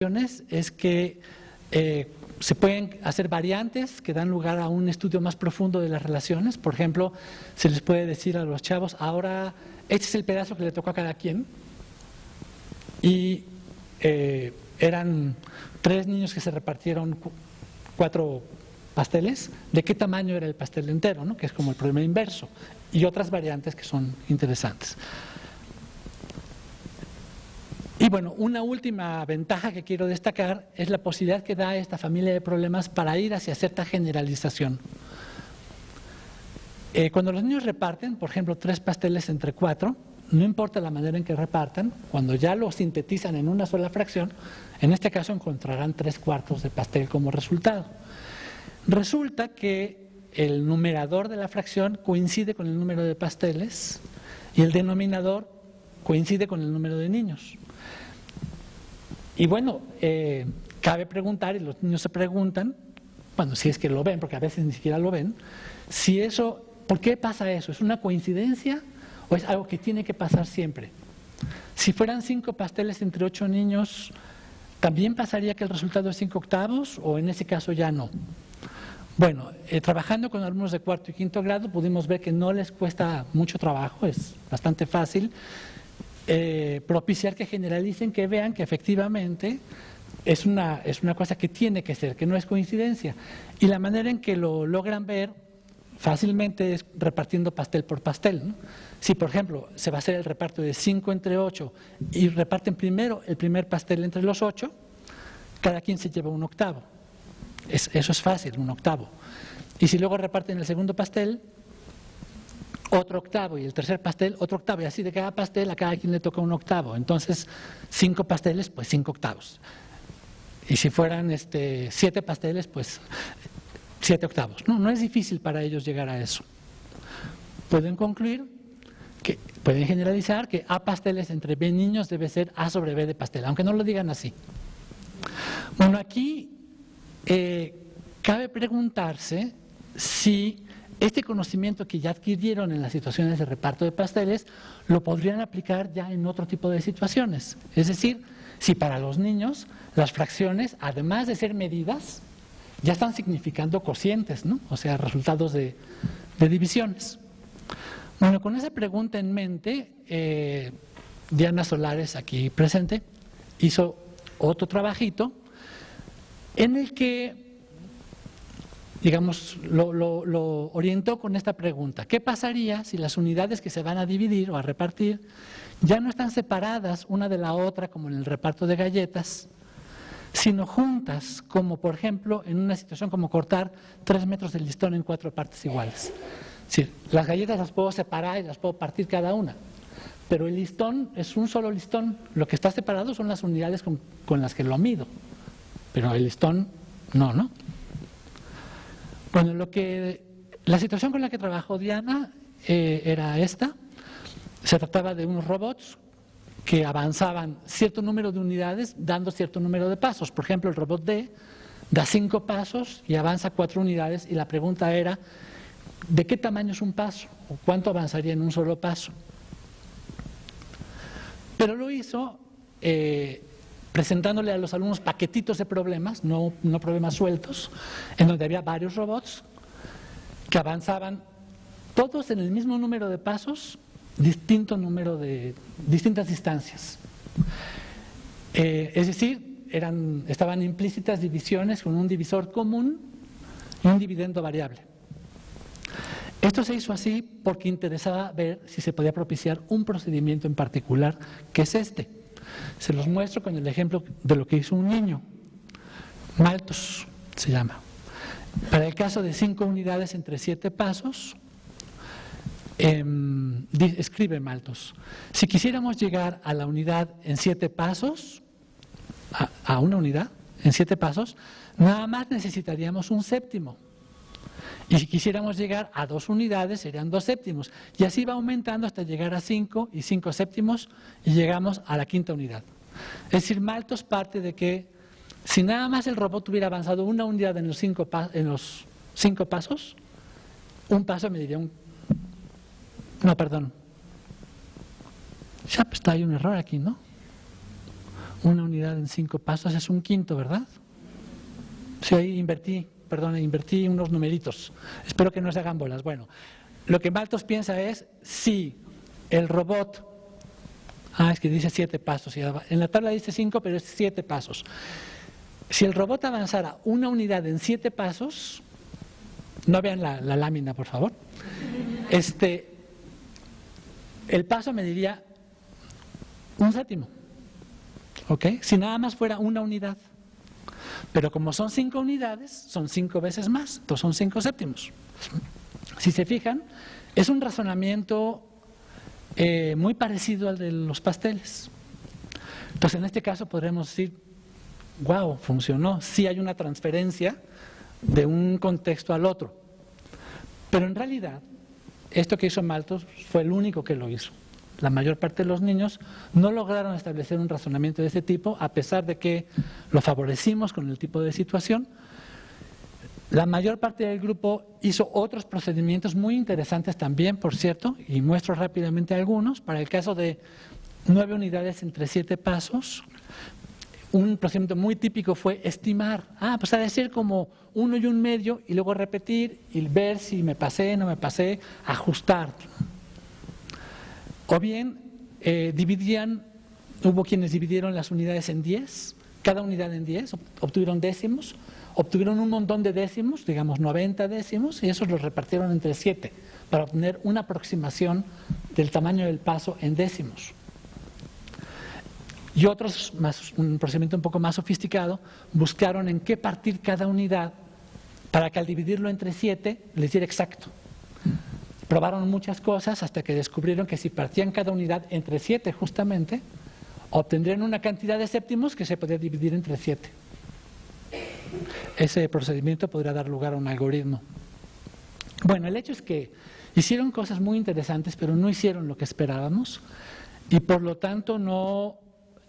es que se pueden hacer variantes que dan lugar a un estudio más profundo de las relaciones. Por ejemplo, se les puede decir a los chavos, ahora este es el pedazo que le tocó a cada quien. Y eran 3 niños que se repartieron 4 pasteles. ¿De qué tamaño era el pastel entero, ¿no? Que es como el problema inverso. Y otras variantes que son interesantes. Y bueno, una última ventaja que quiero destacar es la posibilidad que da esta familia de problemas para ir hacia cierta generalización. Cuando los niños reparten, por ejemplo, 3 pasteles entre 4, no importa la manera en que repartan, cuando ya lo sintetizan en una sola fracción, en este caso encontrarán 3/4 de pastel como resultado. Resulta que el numerador de la fracción coincide con el número de pasteles y el denominador coincide con el número de niños. Y bueno, cabe preguntar, y los niños se preguntan, bueno, si es que lo ven, porque a veces ni siquiera lo ven, si eso, ¿por qué pasa eso? ¿Es una coincidencia o es algo que tiene que pasar siempre? Si fueran 5 pasteles entre 8 niños, ¿también pasaría que el resultado es 5/8 o en ese caso ya no? Bueno, trabajando con alumnos de 4º y 5º grado pudimos ver que no les cuesta mucho trabajo, es bastante fácil propiciar que generalicen, que vean que efectivamente es una cosa que tiene que ser, que no es coincidencia. Y la manera en que lo logran ver fácilmente es repartiendo pastel por pastel, ¿no? Si, por ejemplo, se va a hacer el reparto de 5 entre 8 y reparten primero el primer pastel entre los 8, cada quien se lleva 1/8. Eso es fácil, 1/8. Y si luego reparten el segundo pastel, otro 1/8, y el tercer pastel, otro 1/8, y así de cada pastel a cada quien le toca 1/8. Entonces, 5 pasteles, pues 5/8. Y si fueran 7 pasteles, pues 7/8. No es difícil para ellos llegar a eso. Pueden concluir, pueden generalizar que A pasteles entre B niños debe ser A sobre B de pastel, aunque no lo digan así. Bueno, aquí cabe preguntarse si este conocimiento que ya adquirieron en las situaciones de reparto de pasteles lo podrían aplicar ya en otro tipo de situaciones. Es decir, si para los niños las fracciones, además de ser medidas, ya están significando cocientes, ¿no? O sea, resultados de divisiones. Bueno, con esa pregunta en mente, Diana Solares, aquí presente, hizo otro trabajito en el que, digamos, lo orientó con esta pregunta. ¿Qué pasaría si las unidades que se van a dividir o a repartir ya no están separadas una de la otra como en el reparto de galletas, sino juntas, como por ejemplo en una situación como cortar 3 metros de listón en 4 partes iguales? Es decir, las galletas las puedo separar y las puedo partir cada una, pero el listón es un solo listón. Lo que está separado son las unidades con las que lo mido, pero el listón no. Bueno, la situación con la que trabajó Diana era esta. Se trataba de unos robots que avanzaban cierto número de unidades dando cierto número de pasos. Por ejemplo, el robot D da 5 pasos y avanza 4 unidades, y la pregunta era, ¿de qué tamaño es un paso? ¿O cuánto avanzaría en un solo paso? Pero lo hizo presentándole a los alumnos paquetitos de problemas, no problemas sueltos, en donde había varios robots que avanzaban todos en el mismo número de pasos, distintas distancias. Es decir, estaban implícitas divisiones con un divisor común y un dividendo variable. Esto se hizo así porque interesaba ver si se podía propiciar un procedimiento en particular, que es este. Se los muestro con el ejemplo de lo que hizo un niño. Malthus se llama. Para el caso de 5 unidades entre 7 pasos, escribe Malthus: si quisiéramos llegar a la unidad en 7 pasos, a una unidad en 7 pasos, nada más necesitaríamos un séptimo. Y si quisiéramos llegar a 2 unidades, serían 2 séptimos. Y así va aumentando hasta llegar a 5 y 5 séptimos, y llegamos a la 5ª unidad. Es decir, Malthus parte de que si nada más el robot hubiera avanzado una unidad en los 5 pasos, un paso mediría no, perdón. Ya pues, hay un error aquí, ¿no? Una unidad en 5 pasos es un quinto, ¿verdad? Sí, ahí invertí unos numeritos. Espero que no se hagan bolas. Bueno, lo que Malthus piensa es si el robot... es que dice 7 pasos. En la tabla dice 5, pero es 7 pasos. Si el robot avanzara una unidad en 7 pasos, no vean la lámina, por favor, el paso mediría un séptimo, ¿ok? Si nada más fuera una unidad. Pero como son 5 unidades, son 5 veces más, entonces son 5 séptimos. Si se fijan, es un razonamiento muy parecido al de los pasteles. Entonces, en este caso podremos decir, wow, funcionó, sí hay una transferencia de un contexto al otro. Pero en realidad, esto que hizo Malthus fue el único que lo hizo. La mayor parte de los niños no lograron establecer un razonamiento de ese tipo, a pesar de que lo favorecimos con el tipo de situación. La mayor parte del grupo hizo otros procedimientos muy interesantes también, por cierto, y muestro rápidamente algunos. Para el caso de 9 unidades entre 7 pasos, un procedimiento muy típico fue estimar. Pues ha de ser como 1 y 1/2 y luego repetir y ver si me pasé, no me pasé, ajustar. O bien hubo quienes dividieron las unidades en 10, cada unidad en 10, obtuvieron décimos, obtuvieron un montón de décimos, digamos 90 décimos, y esos los repartieron entre 7 para obtener una aproximación del tamaño del paso en décimos. Y otros, un procedimiento un poco más sofisticado, buscaron en qué partir cada unidad para que al dividirlo entre 7 les diera exacto. Probaron muchas cosas hasta que descubrieron que si partían cada unidad entre 7 justamente, obtendrían una cantidad de séptimos que se podía dividir entre 7. Ese procedimiento podría dar lugar a un algoritmo. Bueno, el hecho es que hicieron cosas muy interesantes, pero no hicieron lo que esperábamos y por lo tanto no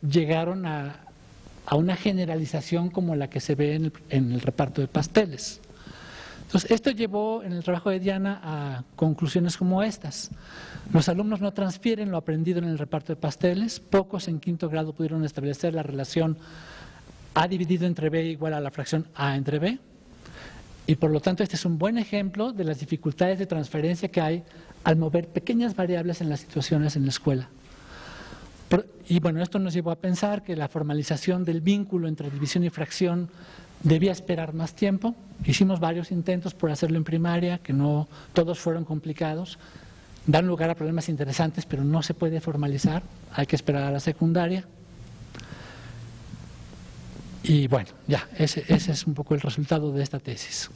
llegaron a una generalización como la que se ve en el reparto de pasteles. Entonces, esto llevó en el trabajo de Diana a conclusiones como estas. Los alumnos no transfieren lo aprendido en el reparto de pasteles, pocos en 5º grado pudieron establecer la relación A dividido entre B igual a la fracción A entre B, y por lo tanto este es un buen ejemplo de las dificultades de transferencia que hay al mover pequeñas variables en las situaciones en la escuela. Y bueno, esto nos llevó a pensar que la formalización del vínculo entre división y fracción debía esperar más tiempo. Hicimos varios intentos por hacerlo en primaria, que no todos fueron complicados, dan lugar a problemas interesantes, pero no se puede formalizar, hay que esperar a la secundaria. Y bueno, ya, ese es un poco el resultado de esta tesis.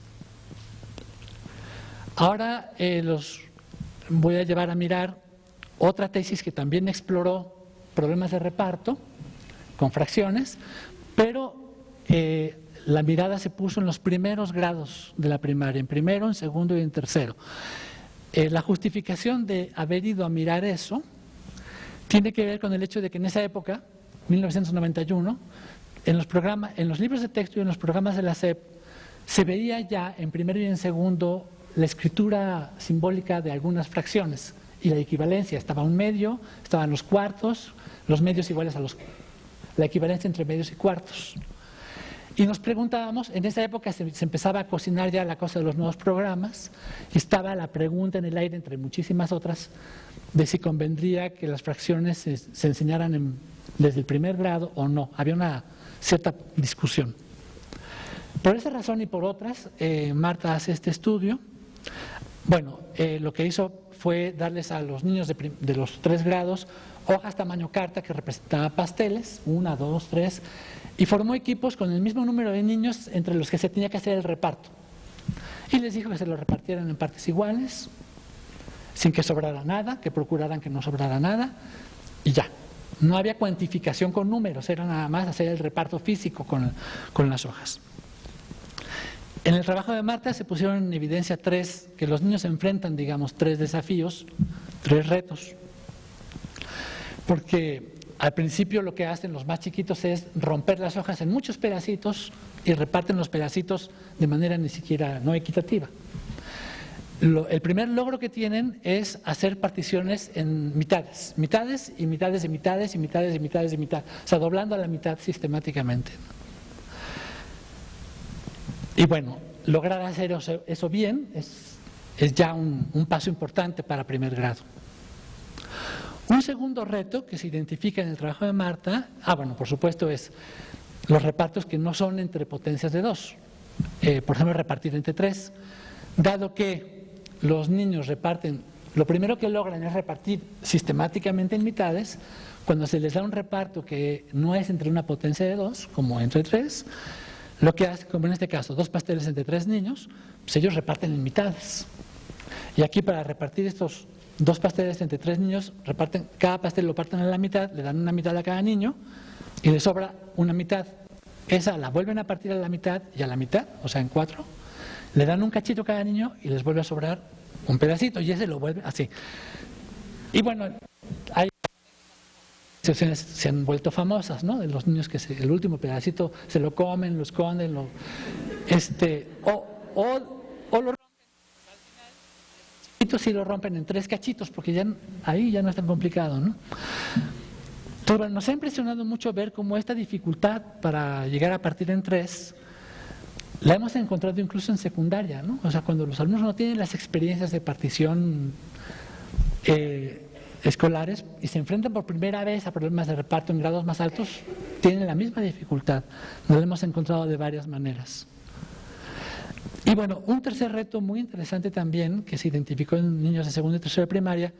Ahora los voy a llevar a mirar otra tesis que también exploró problemas de reparto con fracciones, pero la mirada se puso en los primeros grados de la primaria, en primero, en segundo y en tercero. La justificación de haber ido a mirar eso tiene que ver con el hecho de que en esa época, 1991, en los libros de texto y en los programas de la SEP se veía ya en primero y en segundo la escritura simbólica de algunas fracciones y la equivalencia. Estaba un medio, estaban los cuartos, los medios iguales a la equivalencia entre medios y cuartos. Y nos preguntábamos, en esa época se empezaba a cocinar ya la cosa de los nuevos programas y estaba la pregunta en el aire, entre muchísimas otras, de si convendría que las fracciones se enseñaran desde el primer grado o no. Había una cierta discusión. Por esa razón y por otras, Marta hace este estudio. Bueno, lo que hizo fue darles a los niños de los 3 grados hojas tamaño carta que representaban pasteles, 1, 2, 3, y formó equipos con el mismo número de niños entre los que se tenía que hacer el reparto. Y les dijo que se lo repartieran en partes iguales, sin que sobrara nada, que procuraran que no sobrara nada, y ya. No había cuantificación con números, era nada más hacer el reparto físico con las hojas. En el trabajo de Marta se pusieron en evidencia que los niños enfrentan, digamos, 3 desafíos, 3 retos. Porque al principio lo que hacen los más chiquitos es romper las hojas en muchos pedacitos y reparten los pedacitos de manera ni siquiera no equitativa. el primer logro que tienen es hacer particiones en mitades, mitades y mitades de mitades y mitades de mitades de mitad, o sea, doblando a la mitad sistemáticamente. Y bueno, lograr hacer eso bien es ya un paso importante para primer grado. Un segundo reto que se identifica en el trabajo de Marta, bueno, por supuesto, es los repartos que no son entre potencias de 2. Por ejemplo, repartir entre 3. Dado que los niños reparten, lo primero que logran es repartir sistemáticamente en mitades, cuando se les da un reparto que no es entre una potencia de 2, como entre 3, lo que hace, como en este caso, 2 pasteles entre 3 niños, pues ellos reparten en mitades. Y aquí para repartir estos 2 pasteles entre 3 niños, cada pastel lo parten a la mitad, le dan una mitad a cada niño y les sobra una mitad. Esa la vuelven a partir a la mitad y a la mitad, o sea en 4, le dan un cachito a cada niño y les vuelve a sobrar un pedacito y ese lo vuelve así. Y bueno, hay situaciones que se han vuelto famosas, ¿no? De los niños que el último pedacito se lo comen, lo esconden, o lo sí lo rompen en 3 cachitos, porque ya ahí ya no es tan complicado, ¿no? Entonces, bueno, nos ha impresionado mucho ver cómo esta dificultad para llegar a partir en 3 la hemos encontrado incluso en secundaria, ¿no? O sea, cuando los alumnos no tienen las experiencias de partición escolares y se enfrentan por primera vez a problemas de reparto en grados más altos, tienen la misma dificultad. Nos lo hemos encontrado de varias maneras. Y bueno, un tercer reto muy interesante también, que se identificó en niños de segundo y tercero de primaria,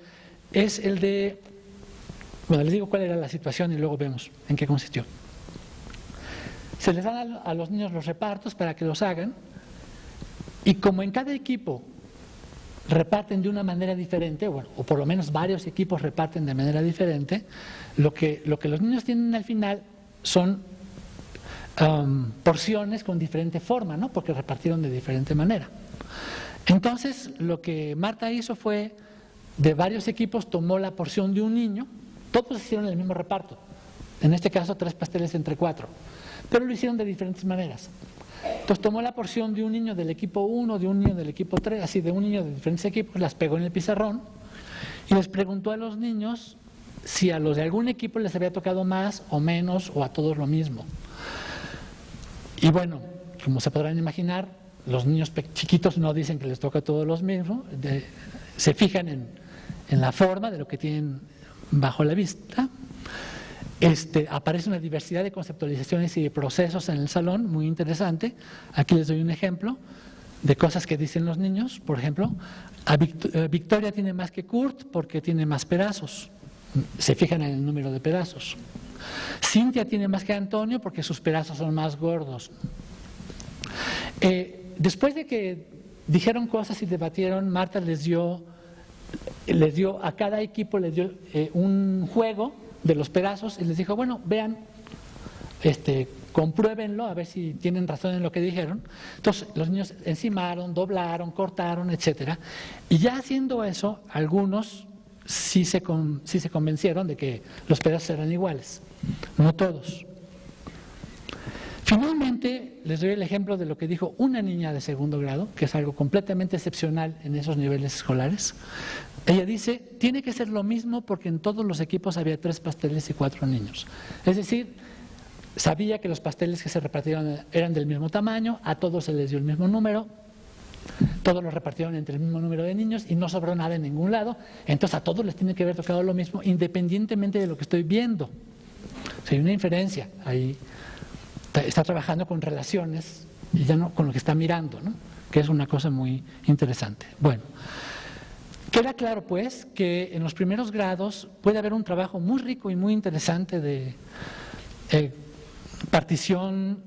es el de, bueno, les digo cuál era la situación y luego vemos en qué consistió. Se les dan a los niños los repartos para que los hagan, y como en cada equipo reparten de una manera diferente, bueno, o por lo menos varios equipos reparten de manera diferente, lo que los niños tienen al final son porciones con diferente forma, ¿no? Porque repartieron de diferente manera. Entonces, lo que Marta hizo fue, de varios equipos, tomó la porción de un niño, todos hicieron el mismo reparto, en este caso 3 pasteles entre 4, pero lo hicieron de diferentes maneras. Entonces tomó la porción de un niño del equipo 1, de un niño del equipo 3, así de un niño de diferentes equipos, las pegó en el pizarrón y les preguntó a los niños si a los de algún equipo les había tocado más o menos o a todos lo mismo. Y bueno, como se podrán imaginar, los niños chiquitos no dicen que les toca a todos los mismos, se fijan en la forma de lo que tienen bajo la vista. Aparece una diversidad de conceptualizaciones y de procesos en el salón, muy interesante. Aquí les doy un ejemplo de cosas que dicen los niños. Por ejemplo, Victoria tiene más que Kurt porque tiene más pedazos. Se fijan en el número de pedazos. Cintia tiene más que Antonio porque sus pedazos son más gordos. Después de que dijeron cosas y debatieron, Marta les dio a cada equipo un juego de los pedazos y les dijo, bueno, vean, compruébenlo a ver si tienen razón en lo que dijeron. Entonces los niños encimaron, doblaron, cortaron, etcétera. Y ya haciendo eso, algunos sí se convencieron de que los pedazos eran iguales, no todos. Finalmente, les doy el ejemplo de lo que dijo una niña de segundo grado, que es algo completamente excepcional en esos niveles escolares. Ella dice, tiene que ser lo mismo porque en todos los equipos había 3 pasteles y 4 niños. Es decir, sabía que los pasteles que se repartieron eran del mismo tamaño, a todos se les dio el mismo número, todos los repartieron entre el mismo número de niños y no sobró nada en ningún lado, entonces a todos les tiene que haber tocado lo mismo independientemente de lo que estoy viendo. O sea, hay una inferencia, ahí está trabajando con relaciones y ya no con lo que está mirando, ¿no? Que es una cosa muy interesante. Bueno, queda claro pues que en los primeros grados puede haber un trabajo muy rico y muy interesante de partición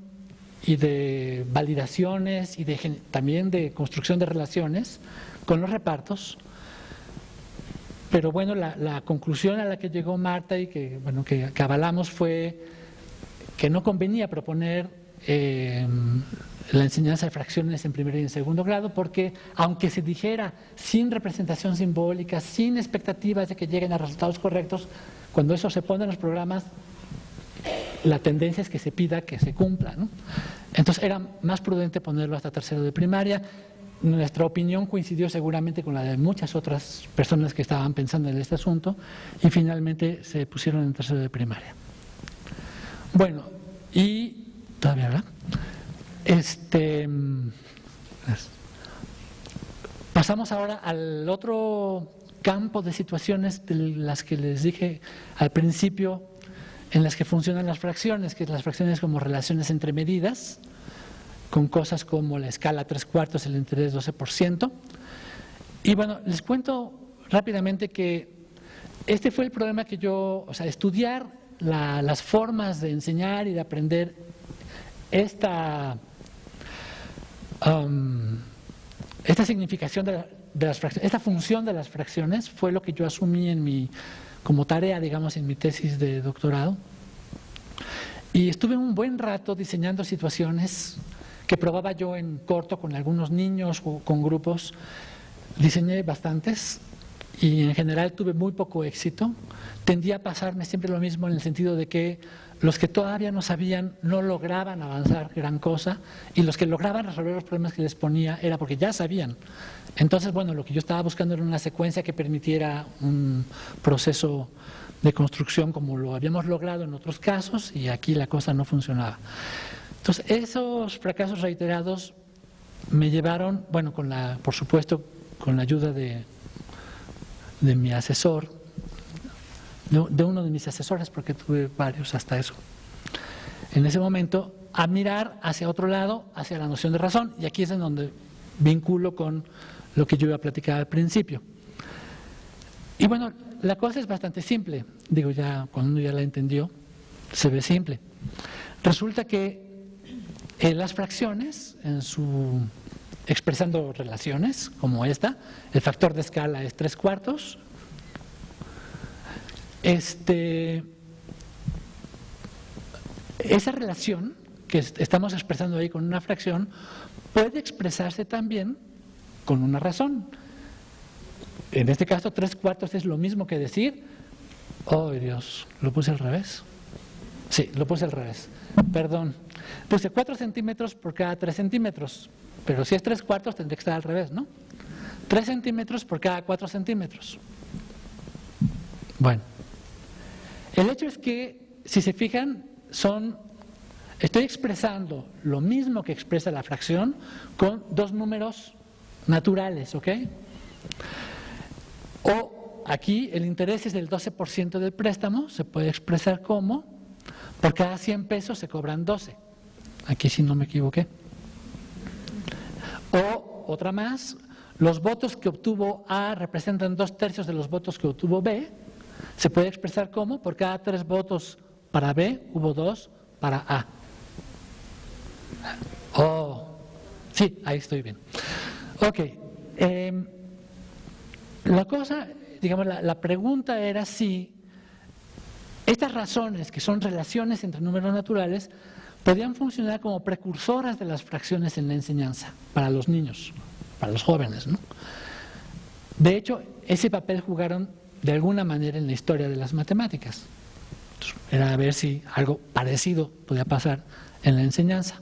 y de validaciones y también de construcción de relaciones con los repartos. Pero bueno, la conclusión a la que llegó Marta y que avalamos fue que no convenía proponer la enseñanza de fracciones en primer y en segundo grado, porque aunque se dijera sin representación simbólica, sin expectativas de que lleguen a resultados correctos, cuando eso se pone en los programas, la tendencia es que se pida que se cumpla, ¿no? Entonces era más prudente ponerlo hasta tercero de primaria. nuestra opinión coincidió seguramente con la de muchas otras personas que estaban pensando en este asunto y finalmente se pusieron en tercero de primaria. Bueno, y todavía, ¿verdad? Pasamos ahora al otro campo de situaciones de las que les dije al principio, en las que funcionan las fracciones, que es las fracciones como relaciones entre medidas, con cosas como la escala 3/4, el interés 12%. Y bueno, les cuento rápidamente que este fue el problema que yo, o sea, estudiar las formas de enseñar y de aprender esta significación de las fracciones, esta función de las fracciones fue lo que yo asumí como tarea, digamos, en mi tesis de doctorado. Y estuve un buen rato diseñando situaciones que probaba yo en corto con algunos niños o con grupos. Diseñé bastantes y en general tuve muy poco éxito. Tendía a pasarme siempre lo mismo en el sentido de que los que todavía no sabían no lograban avanzar gran cosa y los que lograban resolver los problemas que les ponía era porque ya sabían. Entonces, bueno, lo que yo estaba buscando era una secuencia que permitiera un proceso de construcción como lo habíamos logrado en otros casos y aquí la cosa no funcionaba. Entonces, esos fracasos reiterados me llevaron, bueno, por supuesto, con la ayuda de mi asesor, de uno de mis asesores, porque tuve varios hasta eso, en ese momento, a mirar hacia otro lado, hacia la noción de razón, y aquí es en donde vinculo con lo que yo iba a platicar al principio. Y bueno, la cosa es bastante simple, digo, ya cuando uno ya la entendió, se ve simple. Resulta que las fracciones, expresando relaciones como esta, el factor de escala es 3/4. Esa relación que estamos expresando ahí con una fracción puede expresarse también con una razón. En este caso, 3/4 es lo mismo que decir, oh Dios, ¿lo puse al revés? Sí, lo puse al revés, perdón. Puse 4 centímetros por cada 3 centímetros, pero si es 3/4 tendría que estar al revés, ¿no? 3 centímetros por cada 4 centímetros. Bueno, el hecho es que, si se fijan, estoy expresando lo mismo que expresa la fracción con dos números naturales, ¿ok? O aquí el interés es del 12% del préstamo, se puede expresar como, por cada 100 pesos se cobran 12. Aquí sí no me equivoqué. O otra más, los votos que obtuvo A representan 2/3 de los votos que obtuvo B. Se puede expresar como, por cada 3 votos para B, hubo 2 para A. Oh, sí, ahí estoy bien. Ok, la cosa, digamos, la pregunta era si estas razones, que son relaciones entre números naturales, podían funcionar como precursoras de las fracciones en la enseñanza para los niños, para los jóvenes, ¿no? De hecho, ese papel jugaron de alguna manera en la historia de las matemáticas. Entonces, era a ver si algo parecido podía pasar en la enseñanza.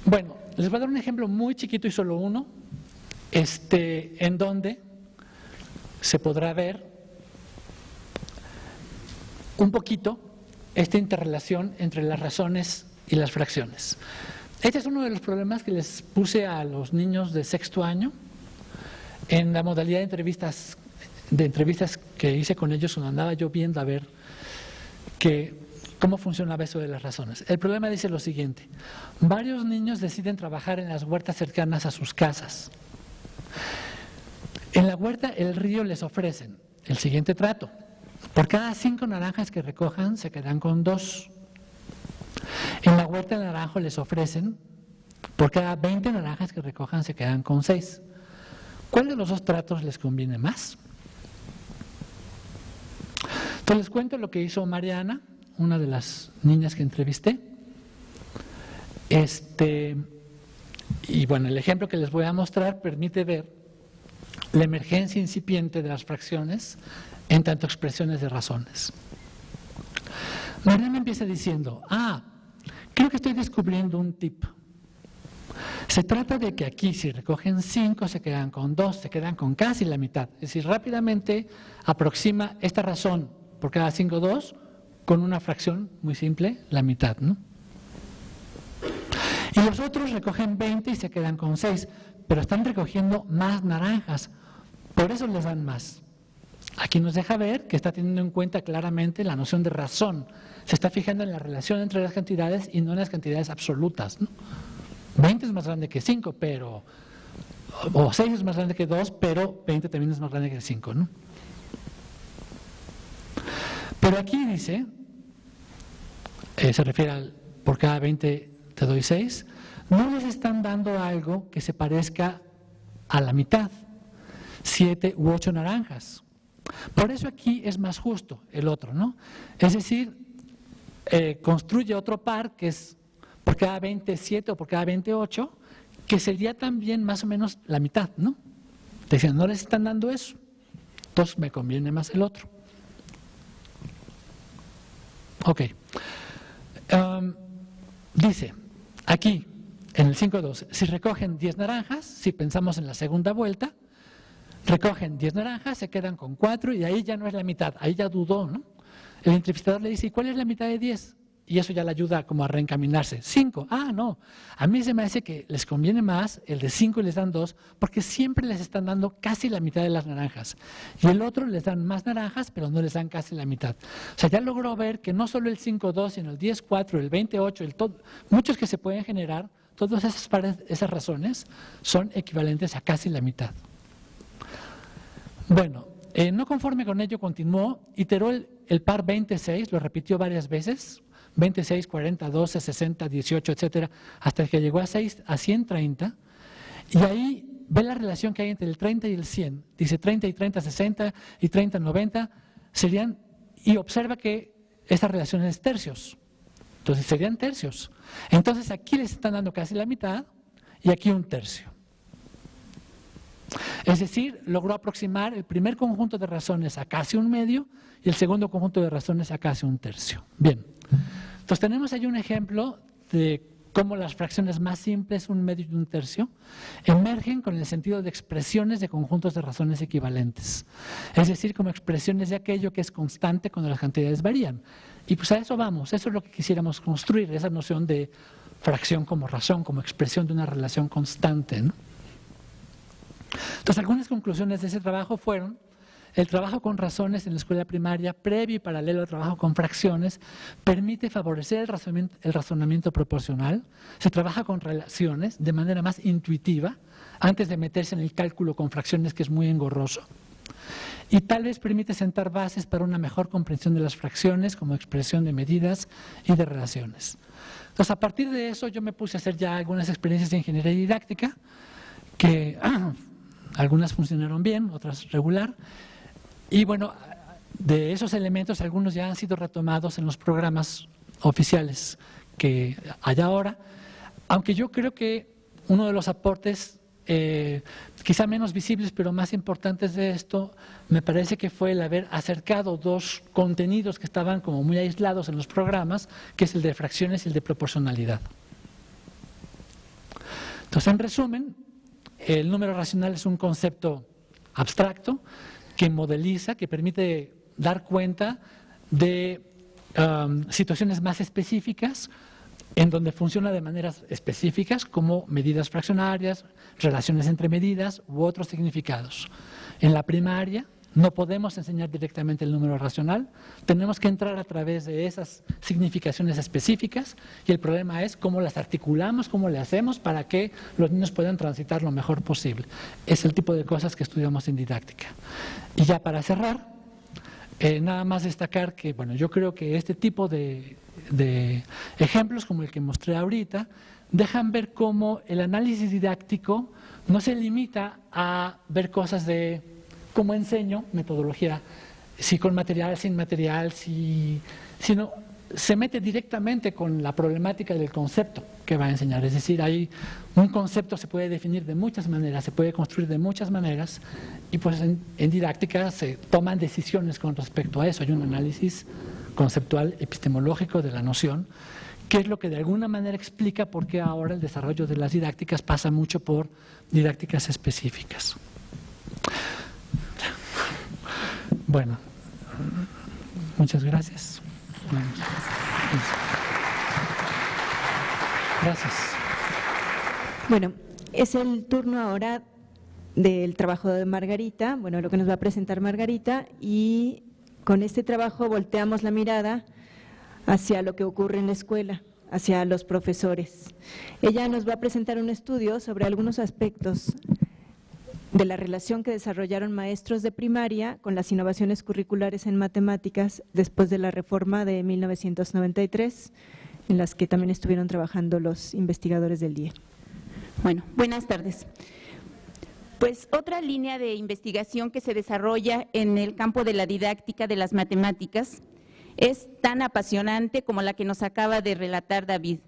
Bueno, les voy a dar un ejemplo muy chiquito y solo uno, en donde se podrá ver un poquito esta interrelación entre las razones y las fracciones. Este es uno de los problemas que les puse a los niños de 6º año en la modalidad de entrevistas que hice con ellos cuando andaba yo viendo a ver cómo funcionaba eso de las razones. El problema dice lo siguiente: varios niños deciden trabajar en las huertas cercanas a sus casas. En la huerta el río les ofrecen el siguiente trato: por cada 5 naranjas que recojan se quedan con 2. En la huerta el naranjo les ofrecen por cada 20 naranjas que recojan se quedan con 6. ¿Cuál de los dos tratos les conviene más? Entonces les cuento lo que hizo Mariana, una de las niñas que entrevisté. Y bueno, el ejemplo que les voy a mostrar permite ver la emergencia incipiente de las fracciones en tanto expresiones de razones. Mariana empieza diciendo: creo que estoy descubriendo un tip. Se trata de que aquí si recogen 5 se quedan con 2, se quedan con casi la mitad. Es decir, rápidamente aproxima esta razón por cada 5, 2 con una fracción muy simple, la mitad, ¿no? Y los otros recogen 20 y se quedan con 6, pero están recogiendo más naranjas, por eso les dan más. Aquí nos deja ver que está teniendo en cuenta claramente la noción de razón. Se está fijando en la relación entre las cantidades y no en las cantidades absolutas, ¿no? 20 es más grande que 5, pero, o 6 es más grande que 2, pero 20 también es más grande que 5, ¿no? Pero aquí dice, se refiere al por cada 20 te doy 6, no les están dando algo que se parezca a la mitad, 7 u 8 naranjas. Por eso aquí es más justo el otro, ¿no? Es decir, construye otro par que es por cada 27 o por cada 28, que sería también más o menos la mitad, ¿no? Dicen, no les están dando eso, entonces me conviene más el otro. Ok. Dice, aquí, en el 5.2, si recogen 10 naranjas, si pensamos en la segunda vuelta, recogen 10 naranjas, se quedan con 4 y ahí ya no es la mitad, ahí ya dudó, ¿no? El entrevistador le dice, ¿y cuál es la mitad de 10? Y eso ya le ayuda como a reencaminarse. 5, no, a mí se me hace que les conviene más el de 5 y les dan 2, porque siempre les están dando casi la mitad de las naranjas. Y el otro les dan más naranjas, pero no les dan casi la mitad. O sea, ya logró ver que no solo el 5.2, sino el 10.4, el 28, muchos que se pueden generar, todas esas razones son equivalentes a casi la mitad. Bueno, no conforme con ello continuó, iteró el par 26, lo repitió varias veces, 26, 40, 12, 60, 18, etcétera, hasta que llegó a 130, y ahí ve la relación que hay entre el 30 y el 100. Dice 30 y 30, 60 y 30, 90, serían, y observa que esa relación es tercios. Entonces serían tercios. Entonces aquí les están dando casi la mitad y aquí un tercio. Es decir, logró aproximar el primer conjunto de razones a casi un medio y el segundo conjunto de razones a casi un tercio. Bien, entonces tenemos ahí un ejemplo de cómo las fracciones más simples, un medio y un tercio, emergen con el sentido de expresiones de conjuntos de razones equivalentes. Es decir, como expresiones de aquello que es constante cuando las cantidades varían. Y pues a eso vamos, eso es lo que quisiéramos construir, esa noción de fracción como razón, como expresión de una relación constante, ¿no? Entonces, algunas conclusiones de ese trabajo fueron: el trabajo con razones en la escuela primaria, previo y paralelo al trabajo con fracciones, permite favorecer el razonamiento proporcional. Se trabaja con relaciones de manera más intuitiva, antes de meterse en el cálculo con fracciones, que es muy engorroso. Y tal vez permite sentar bases para una mejor comprensión de las fracciones como expresión de medidas y de relaciones. Entonces, a partir de eso, yo me puse a hacer ya algunas experiencias de ingeniería didáctica, que algunas funcionaron bien, otras regular. Y bueno, de esos elementos, algunos ya han sido retomados en los programas oficiales que hay ahora, aunque yo creo que uno de los aportes, quizá menos visibles, pero más importantes de esto, me parece que fue el haber acercado dos contenidos que estaban como muy aislados en los programas, que es el de fracciones y el de proporcionalidad. Entonces, en resumen, el número racional es un concepto abstracto que modeliza, que permite dar cuenta de situaciones más específicas en donde funciona de maneras específicas como medidas fraccionarias, relaciones entre medidas u otros significados. En la primaria no podemos enseñar directamente el número racional, tenemos que entrar a través de esas significaciones específicas y el problema es cómo las articulamos, cómo le hacemos para que los niños puedan transitar lo mejor posible. Es el tipo de cosas que estudiamos en didáctica. Y ya para cerrar, nada más destacar que, bueno, yo creo que este tipo de ejemplos como el que mostré ahorita dejan ver cómo el análisis didáctico no se limita a ver cosas de cómo enseño, metodología, si con material, sin material, sino se mete directamente con la problemática del concepto que va a enseñar. Es decir, hay un concepto se puede definir de muchas maneras, se puede construir de muchas maneras y pues en didáctica se toman decisiones con respecto a eso. Hay un análisis conceptual epistemológico de la noción que es lo que de alguna manera explica por qué ahora el desarrollo de las didácticas pasa mucho por didácticas específicas. Bueno, muchas gracias. Gracias. Bueno, es el turno ahora del trabajo de Margarita, bueno, lo que nos va a presentar Margarita, y con este trabajo volteamos la mirada hacia lo que ocurre en la escuela, hacia los profesores. Ella nos va a presentar un estudio sobre algunos aspectos de la relación que desarrollaron maestros de primaria con las innovaciones curriculares en matemáticas después de la reforma de 1993, en las que también estuvieron trabajando los investigadores del DIE. Bueno, buenas tardes. Pues otra línea de investigación que se desarrolla en el campo de la didáctica de las matemáticas es tan apasionante como la que nos acaba de relatar David.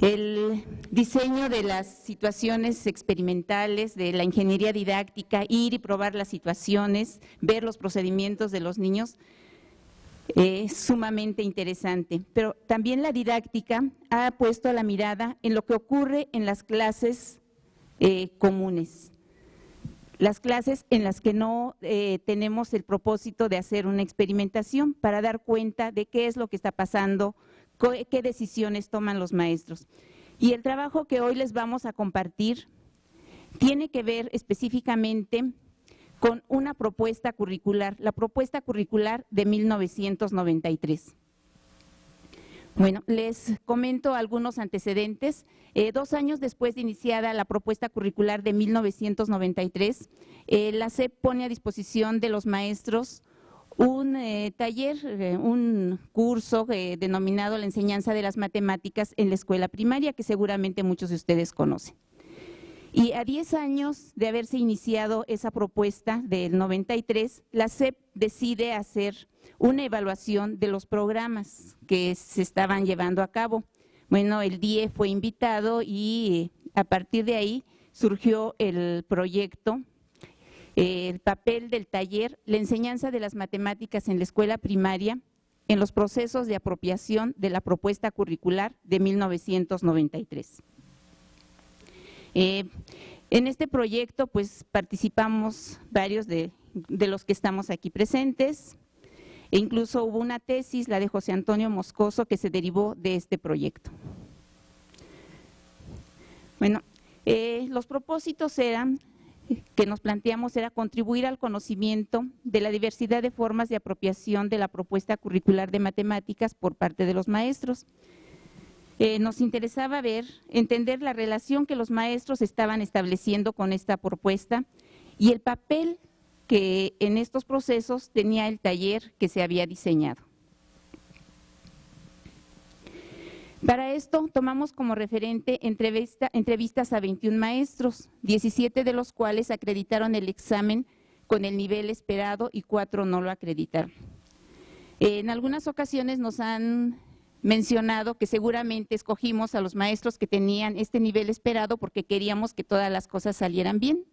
El diseño de las situaciones experimentales, de la ingeniería didáctica, ir y probar las situaciones, ver los procedimientos de los niños, es sumamente interesante. Pero también la didáctica ha puesto la mirada en lo que ocurre en las clases comunes. Las clases en las que no tenemos el propósito de hacer una experimentación para dar cuenta de qué es lo que está pasando, qué decisiones toman los maestros. Y el trabajo que hoy les vamos a compartir tiene que ver específicamente con una propuesta curricular, la propuesta curricular de 1993. Bueno, les comento algunos antecedentes. 2 años después de iniciada la propuesta curricular de 1993, la SEP pone a disposición de los maestros un taller, un curso denominado la enseñanza de las matemáticas en la escuela primaria, que seguramente muchos de ustedes conocen. Y a 10 años de haberse iniciado esa propuesta del 93, la SEP decide hacer una evaluación de los programas que se estaban llevando a cabo. Bueno, el DIE fue invitado y a partir de ahí surgió el proyecto, el papel del taller, la enseñanza de las matemáticas en la escuela primaria, en los procesos de apropiación de la propuesta curricular de 1993. En este proyecto pues participamos varios de los que estamos aquí presentes, e incluso hubo una tesis, la de José Antonio Moscoso, que se derivó de este proyecto. Bueno, los propósitos que nos planteamos era contribuir al conocimiento de la diversidad de formas de apropiación de la propuesta curricular de matemáticas por parte de los maestros. Nos interesaba entender la relación que los maestros estaban estableciendo con esta propuesta y el papel que en estos procesos tenía el taller que se había diseñado. Para esto tomamos como referente entrevistas a 21 maestros, 17 de los cuales acreditaron el examen con el nivel esperado y 4 no lo acreditaron. En algunas ocasiones nos han mencionado que seguramente escogimos a los maestros que tenían este nivel esperado porque queríamos que todas las cosas salieran bien,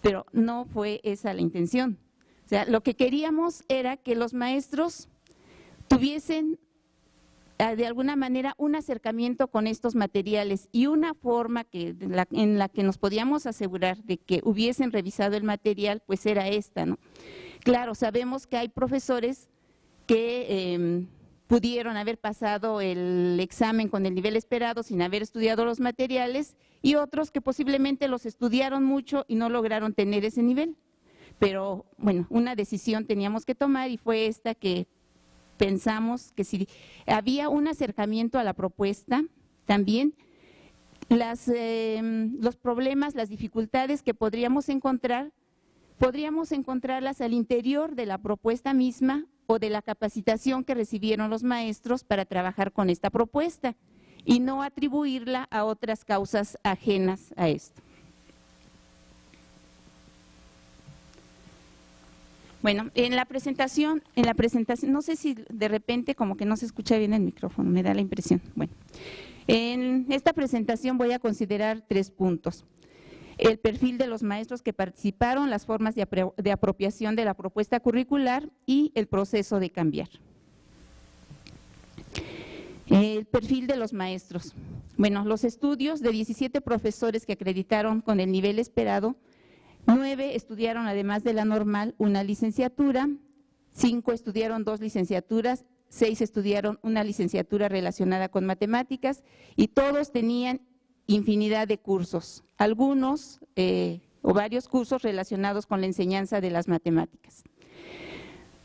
pero no fue esa la intención. O sea, lo que queríamos era que los maestros tuviesen de alguna manera un acercamiento con estos materiales y una forma en la que nos podíamos asegurar de que hubiesen revisado el material, pues era esta, ¿no? Claro, sabemos que hay profesores que pudieron haber pasado el examen con el nivel esperado sin haber estudiado los materiales y otros que posiblemente los estudiaron mucho y no lograron tener ese nivel. Pero bueno, una decisión teníamos que tomar y fue esta que pensamos que si había un acercamiento a la propuesta, también los problemas, las dificultades que podríamos encontrarlas al interior de la propuesta misma o de la capacitación que recibieron los maestros para trabajar con esta propuesta y no atribuirla a otras causas ajenas a esto. Bueno, en la presentación, no sé si de repente como que no se escucha bien el micrófono, me da la impresión. Bueno, en esta presentación voy a considerar 3 puntos. El perfil de los maestros que participaron, las formas de apropiación de la propuesta curricular y el proceso de cambiar. El perfil de los maestros. Bueno, los estudios de 17 profesores que acreditaron con el nivel esperado, 9 estudiaron además de la normal una licenciatura, 5 estudiaron 2 licenciaturas, 6 estudiaron una licenciatura relacionada con matemáticas y todos tenían infinidad de cursos, algunos o varios cursos relacionados con la enseñanza de las matemáticas.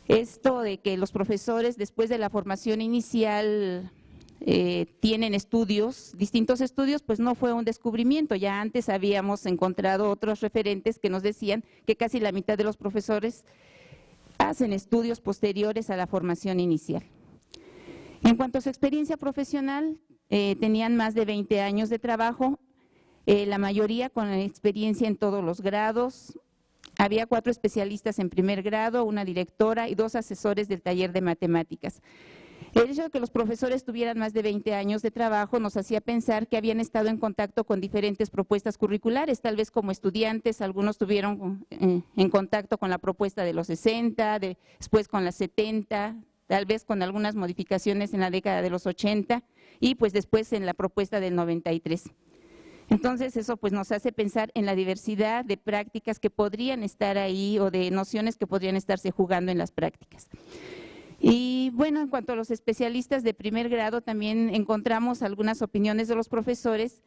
Esto de que los profesores después de la formación inicial tienen estudios, distintos estudios, pues no fue un descubrimiento, ya antes habíamos encontrado otros referentes que nos decían que casi la mitad de los profesores hacen estudios posteriores a la formación inicial. En cuanto a su experiencia profesional, tenían más de 20 años de trabajo, la mayoría con experiencia en todos los grados. Había 4 especialistas en primer grado, una directora y 2 asesores del taller de matemáticas. El hecho de que los profesores tuvieran más de 20 años de trabajo nos hacía pensar que habían estado en contacto con diferentes propuestas curriculares, tal vez como estudiantes, algunos tuvieron en contacto con la propuesta de los 60, después con las 70, tal vez con algunas modificaciones en la década de los 80 y pues después en la propuesta del 93. Entonces eso pues nos hace pensar en la diversidad de prácticas que podrían estar ahí o de nociones que podrían estarse jugando en las prácticas. Y bueno, en cuanto a los especialistas de primer grado, también encontramos algunas opiniones de los profesores,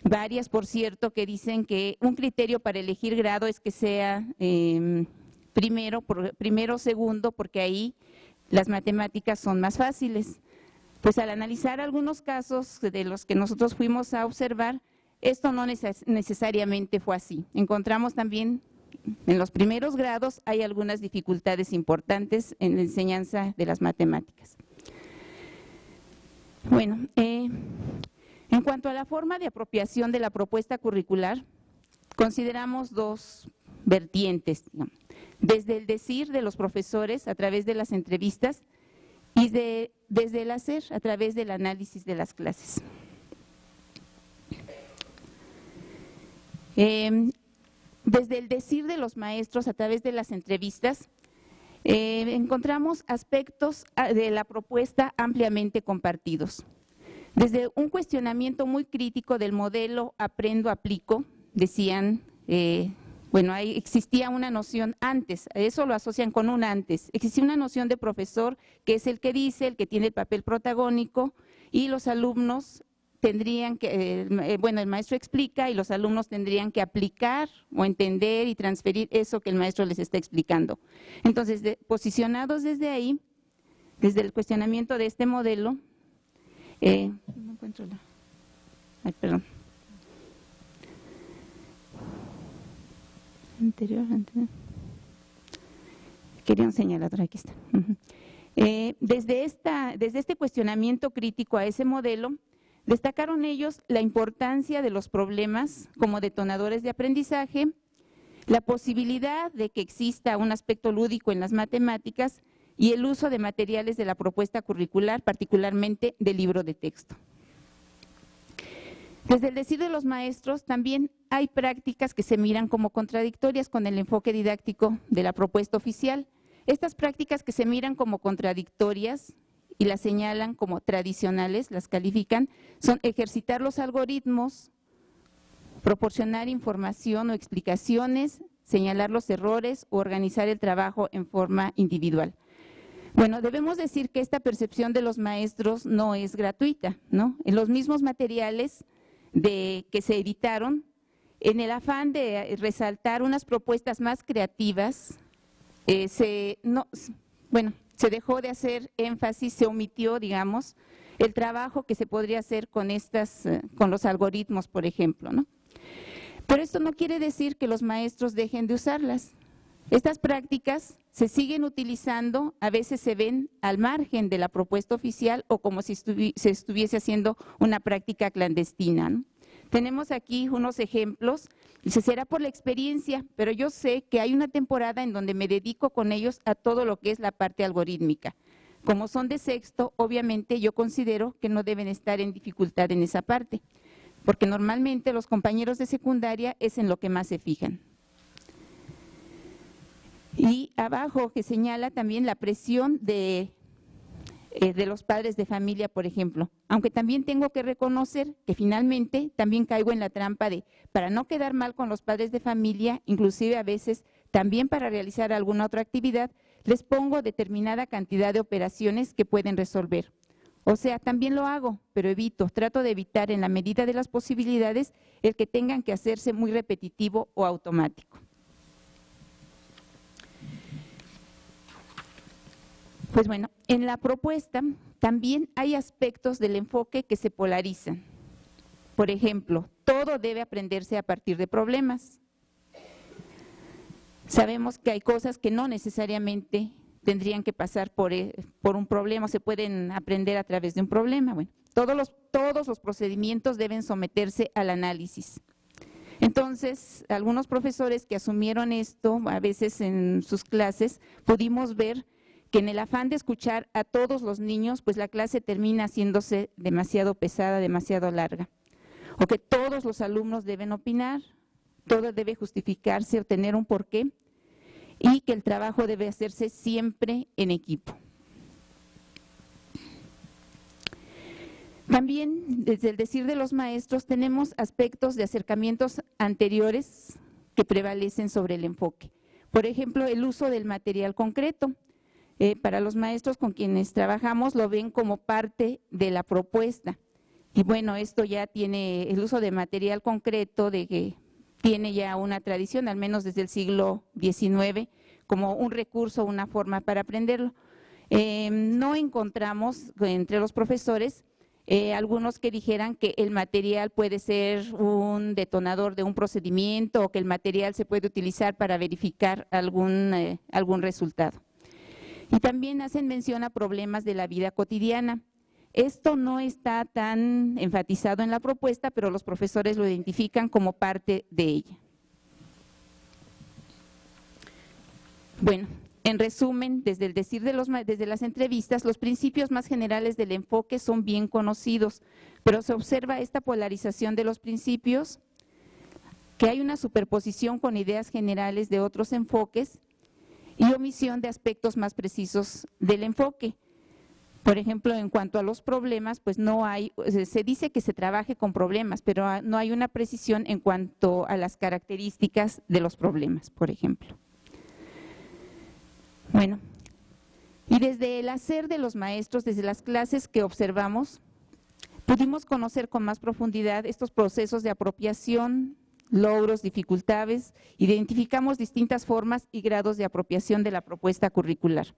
varias por cierto, que dicen que un criterio para elegir grado es que sea primero o segundo, porque ahí las matemáticas son más fáciles. Pues al analizar algunos casos de los que nosotros fuimos a observar, esto no necesariamente fue así. Encontramos también en los primeros grados hay algunas dificultades importantes en la enseñanza de las matemáticas. Bueno, en cuanto a la forma de apropiación de la propuesta curricular, consideramos 2 vertientes, desde el decir de los profesores a través de las entrevistas y desde el hacer a través del análisis de las clases. Desde el decir de los maestros a través de las entrevistas, encontramos aspectos de la propuesta ampliamente compartidos. Desde un cuestionamiento muy crítico del modelo aprendo-aplico, decían, bueno, ahí existía una noción antes, eso lo asocian con un antes, existía una noción de profesor que es el que dice, el que tiene el papel protagónico y los alumnos tendrían que, bueno, el maestro explica y los alumnos tendrían que aplicar o entender y transferir eso que el maestro les está explicando. Entonces, posicionados desde ahí, desde el cuestionamiento de este modelo, no encuentro la… Ay, perdón. Anterior. Quería un señalador, aquí está. Desde este cuestionamiento crítico a ese modelo, destacaron ellos la importancia de los problemas como detonadores de aprendizaje, la posibilidad de que exista un aspecto lúdico en las matemáticas y el uso de materiales de la propuesta curricular, particularmente del libro de texto. Desde el decir de los maestros, también hay prácticas que se miran como contradictorias con el enfoque didáctico de la propuesta oficial. Estas prácticas que se miran como contradictorias y las señalan como tradicionales, las califican, son ejercitar los algoritmos, proporcionar información o explicaciones, señalar los errores o organizar el trabajo en forma individual. Bueno, debemos decir que esta percepción de los maestros no es gratuita, ¿no? En los mismos materiales que se editaron, en el afán de resaltar unas propuestas más creativas, se dejó de hacer énfasis, se omitió, digamos, el trabajo que se podría hacer con los algoritmos, por ejemplo, ¿no? Pero esto no quiere decir que los maestros dejen de usarlas. Estas prácticas se siguen utilizando, a veces se ven al margen de la propuesta oficial o como si se estuviese haciendo una práctica clandestina, ¿no? Tenemos aquí unos ejemplos, dice, será por la experiencia, pero yo sé que hay una temporada en donde me dedico con ellos a todo lo que es la parte algorítmica. Como son de sexto, obviamente yo considero que no deben estar en dificultad en esa parte, porque normalmente los compañeros de secundaria es en lo que más se fijan. Y abajo que señala también la presión de de los padres de familia, por ejemplo. Aunque también tengo que reconocer que finalmente también caigo en la trampa de, para no quedar mal con los padres de familia, inclusive a veces también para realizar alguna otra actividad, les pongo determinada cantidad de operaciones que pueden resolver. O sea, también lo hago, pero trato de evitar en la medida de las posibilidades el que tengan que hacerse muy repetitivo o automático. Pues bueno, en la propuesta también hay aspectos del enfoque que se polarizan. Por ejemplo, todo debe aprenderse a partir de problemas. Sabemos que hay cosas que no necesariamente tendrían que pasar por un problema, se pueden aprender a través de un problema. Bueno, todos los procedimientos deben someterse al análisis. Entonces, algunos profesores que asumieron esto, a veces en sus clases, pudimos ver que en el afán de escuchar a todos los niños, pues la clase termina haciéndose demasiado pesada, demasiado larga. O que todos los alumnos deben opinar, todo debe justificarse o tener un porqué, y que el trabajo debe hacerse siempre en equipo. También, desde el decir de los maestros, tenemos aspectos de acercamientos anteriores que prevalecen sobre el enfoque. Por ejemplo, el uso del material concreto. Para los maestros con quienes trabajamos lo ven como parte de la propuesta. Y bueno, esto ya tiene el uso de material concreto, de que tiene ya una tradición, al menos desde el siglo XIX, como un recurso, una forma para aprenderlo. No encontramos entre los profesores algunos que dijeran que el material puede ser un detonador de un procedimiento o que el material se puede utilizar para verificar algún resultado. Y también hacen mención a problemas de la vida cotidiana. Esto no está tan enfatizado en la propuesta, pero los profesores lo identifican como parte de ella. Bueno, en resumen, desde el decir desde las entrevistas, los principios más generales del enfoque son bien conocidos, pero se observa esta polarización de los principios, que hay una superposición con ideas generales de otros enfoques y omisión de aspectos más precisos del enfoque. Por ejemplo, en cuanto a los problemas, pues se dice que se trabaje con problemas, pero no hay una precisión en cuanto a las características de los problemas, por ejemplo. Bueno, y desde el hacer de los maestros, desde las clases que observamos, pudimos conocer con más profundidad estos procesos de apropiación, logros, dificultades, identificamos distintas formas y grados de apropiación de la propuesta curricular.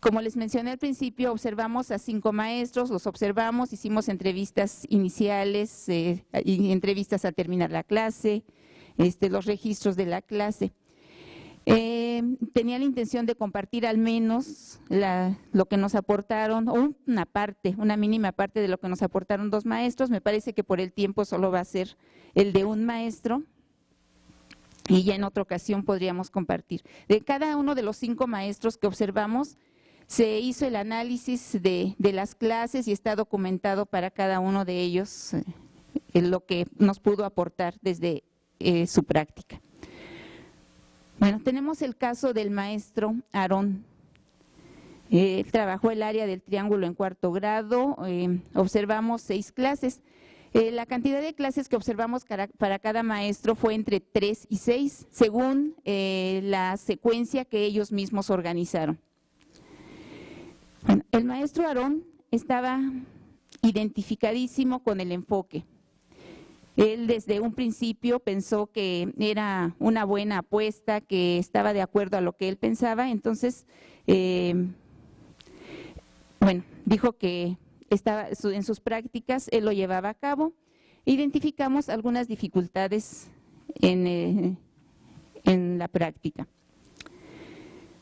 Como les mencioné al principio, observamos a 5 maestros, los observamos, hicimos entrevistas iniciales, y entrevistas al terminar la clase, los registros de la clase. Tenía la intención de compartir al menos lo que nos aportaron, o una mínima parte de lo que nos aportaron 2 maestros. Me parece que por el tiempo solo va a ser el de un maestro. Y ya en otra ocasión podríamos compartir. De cada uno de los 5 maestros que observamos, se hizo el análisis de las clases y está documentado para cada uno de ellos lo que nos pudo aportar desde su práctica. Bueno, tenemos el caso del maestro Aarón. Él trabajó el área del triángulo en 4º grado, observamos 6 clases. La cantidad de clases que observamos para cada maestro fue entre 3 y 6, según la secuencia que ellos mismos organizaron. Bueno, el maestro Aarón estaba identificadísimo con el enfoque. Él desde un principio pensó que era una buena apuesta, que estaba de acuerdo a lo que él pensaba, entonces, dijo que en sus prácticas él lo llevaba a cabo. Identificamos algunas dificultades en la práctica.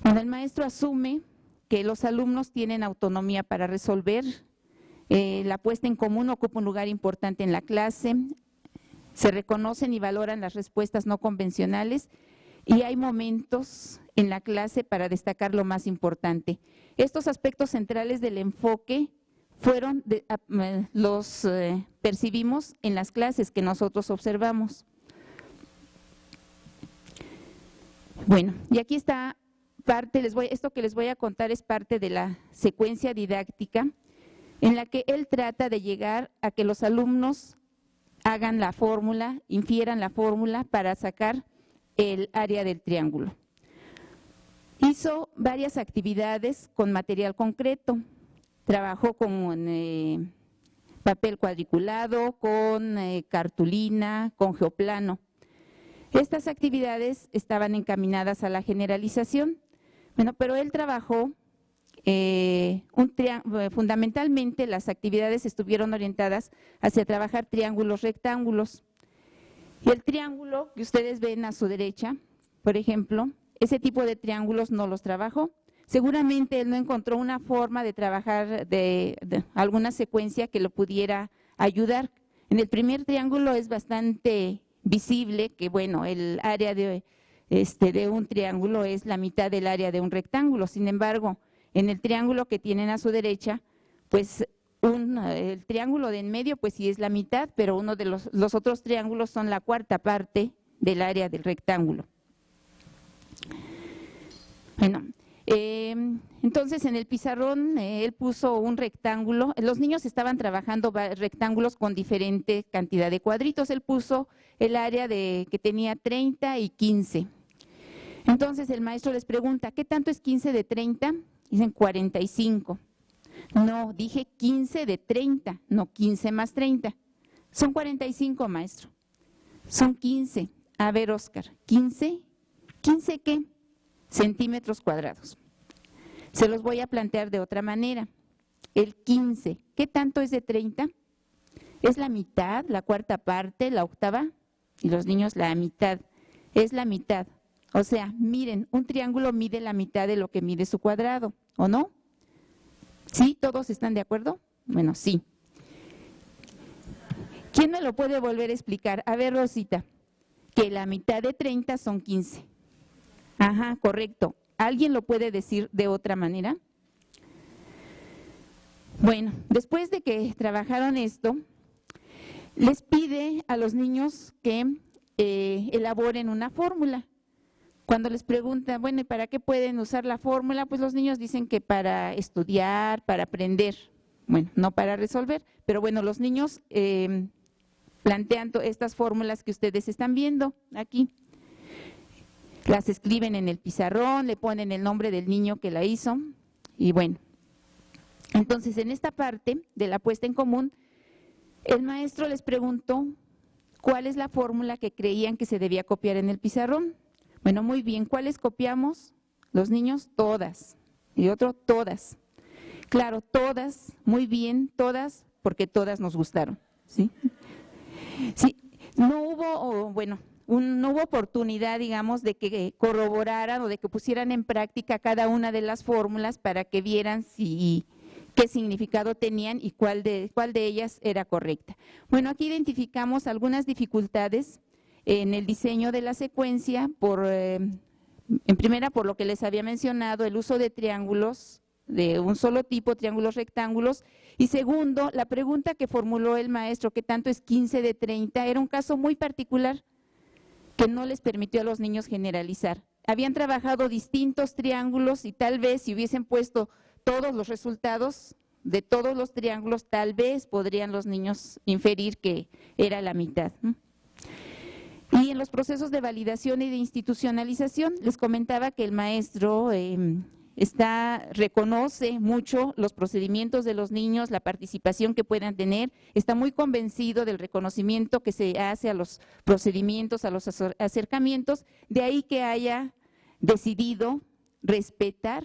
Cuando el maestro asume que los alumnos tienen autonomía para resolver, la puesta en común ocupa un lugar importante en la clase, se reconocen y valoran las respuestas no convencionales y hay momentos en la clase para destacar lo más importante. Estos aspectos centrales del enfoque los percibimos en las clases que nosotros observamos. Bueno, y aquí está esto que les voy a contar es parte de la secuencia didáctica en la que él trata de llegar a que los alumnos hagan la fórmula, infieran la fórmula para sacar el área del triángulo. Hizo varias actividades con material concreto, trabajó con papel cuadriculado, con cartulina, con geoplano. Estas actividades estaban encaminadas a la generalización, bueno, pero él trabajó, fundamentalmente las actividades estuvieron orientadas hacia trabajar triángulos rectángulos. Y el triángulo que ustedes ven a su derecha, por ejemplo, ese tipo de triángulos no los trabajó. Seguramente él no encontró una forma de trabajar de alguna secuencia que lo pudiera ayudar. En el primer triángulo es bastante visible que, bueno, el área de un triángulo es la mitad del área de un rectángulo. Sin embargo, en el triángulo que tienen a su derecha, pues el triángulo de en medio, pues sí es la mitad, pero uno de los otros triángulos son la cuarta parte del área del rectángulo. Bueno, entonces en el pizarrón él puso un rectángulo, los niños estaban trabajando rectángulos con diferente cantidad de cuadritos, él puso el área que tenía 30 y 15. Entonces el maestro les pregunta, ¿qué tanto es 15 de 30? Dicen 45. No, dije 15 de 30, no 15 más 30. Son 45, maestro. Son 15. A ver, Óscar, ¿15? ¿15 qué? Centímetros cuadrados. Se los voy a plantear de otra manera. El 15, ¿qué tanto es de 30? ¿Es la mitad, la cuarta parte, la octava? Y los niños la mitad. Es la mitad. O sea, miren, un triángulo mide la mitad de lo que mide su cuadrado, ¿o no? ¿Sí? ¿Todos están de acuerdo? Bueno, sí. ¿Quién me lo puede volver a explicar? A ver, Rosita, que la mitad de 30 son 15. Ajá, correcto. ¿Alguien lo puede decir de otra manera? Bueno, después de que trabajaron esto, les pide a los niños que elaboren una fórmula. Cuando les preguntan, bueno, ¿y para qué pueden usar la fórmula? Pues los niños dicen que para estudiar, para aprender. Bueno, no para resolver, pero bueno, los niños plantean estas fórmulas que ustedes están viendo aquí. Las escriben en el pizarrón, le ponen el nombre del niño que la hizo y bueno. Entonces, en esta parte de la puesta en común, el maestro les preguntó cuál es la fórmula que creían que se debía copiar en el pizarrón. Bueno, muy bien, ¿cuáles copiamos? Los niños, todas. Y otro, todas. Claro, todas, muy bien, todas, porque todas nos gustaron. ¿Sí? Sí, no hubo oportunidad, digamos, de que corroboraran o de que pusieran en práctica cada una de las fórmulas para que vieran qué significado tenían y cuál de ellas era correcta. Bueno, aquí identificamos algunas dificultades en el diseño de la secuencia, en primera, por lo que les había mencionado, el uso de triángulos de un solo tipo, triángulos rectángulos, y segundo, la pregunta que formuló el maestro, ¿qué tanto es 15 de 30? Era un caso muy particular que no les permitió a los niños generalizar. Habían trabajado distintos triángulos y tal vez si hubiesen puesto todos los resultados de todos los triángulos, tal vez podrían los niños inferir que era la mitad. Y en los procesos de validación y de institucionalización, les comentaba que el maestro reconoce mucho los procedimientos de los niños, la participación que puedan tener, está muy convencido del reconocimiento que se hace a los procedimientos, a los acercamientos, de ahí que haya decidido respetar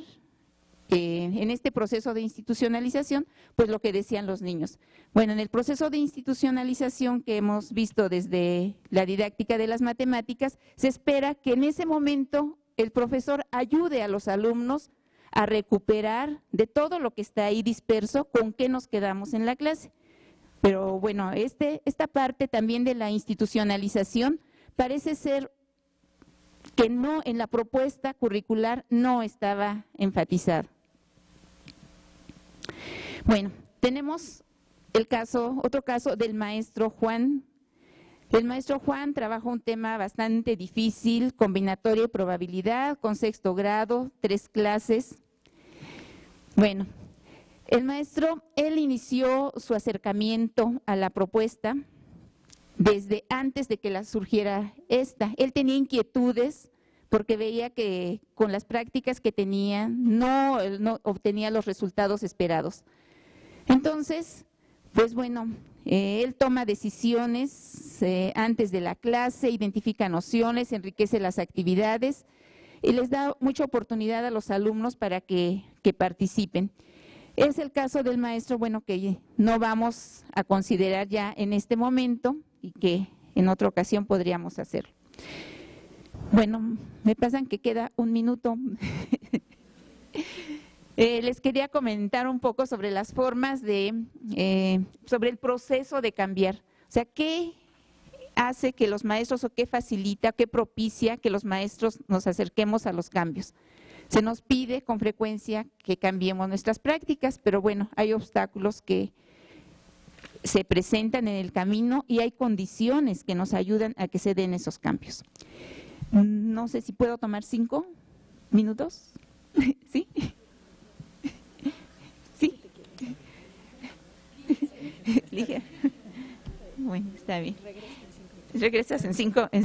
en este proceso de institucionalización, pues lo que decían los niños. Bueno, en el proceso de institucionalización que hemos visto desde la didáctica de las matemáticas, se espera que en ese momento el profesor ayude a los alumnos a recuperar de todo lo que está ahí disperso, con qué nos quedamos en la clase. Pero bueno, esta parte también de la institucionalización parece ser que no, en la propuesta curricular no estaba enfatizado. Bueno, tenemos otro caso del maestro Juan El maestro Juan trabajó un tema bastante difícil, combinatoria y probabilidad, con 6º grado, 3 clases. Bueno, el maestro, él inició su acercamiento a la propuesta desde antes de que surgiera esta. Él tenía inquietudes porque veía que con las prácticas que tenía no obtenía los resultados esperados. Entonces, pues bueno, él toma decisiones antes de la clase, identifica nociones, enriquece las actividades y les da mucha oportunidad a los alumnos para que participen. Es el caso del maestro, bueno, que no vamos a considerar ya en este momento y que en otra ocasión podríamos hacerlo. Bueno, me pasan que queda 1 minuto. Les quería comentar un poco sobre las formas sobre el proceso de cambiar. O sea, ¿qué hace que los maestros o qué facilita, qué propicia que los maestros nos acerquemos a los cambios? Se nos pide con frecuencia que cambiemos nuestras prácticas, pero bueno, hay obstáculos que se presentan en el camino y hay condiciones que nos ayudan a que se den esos cambios. No sé si puedo tomar 5 minutos. ¿Sí? Sí. Bueno, está bien. Regresas en 5.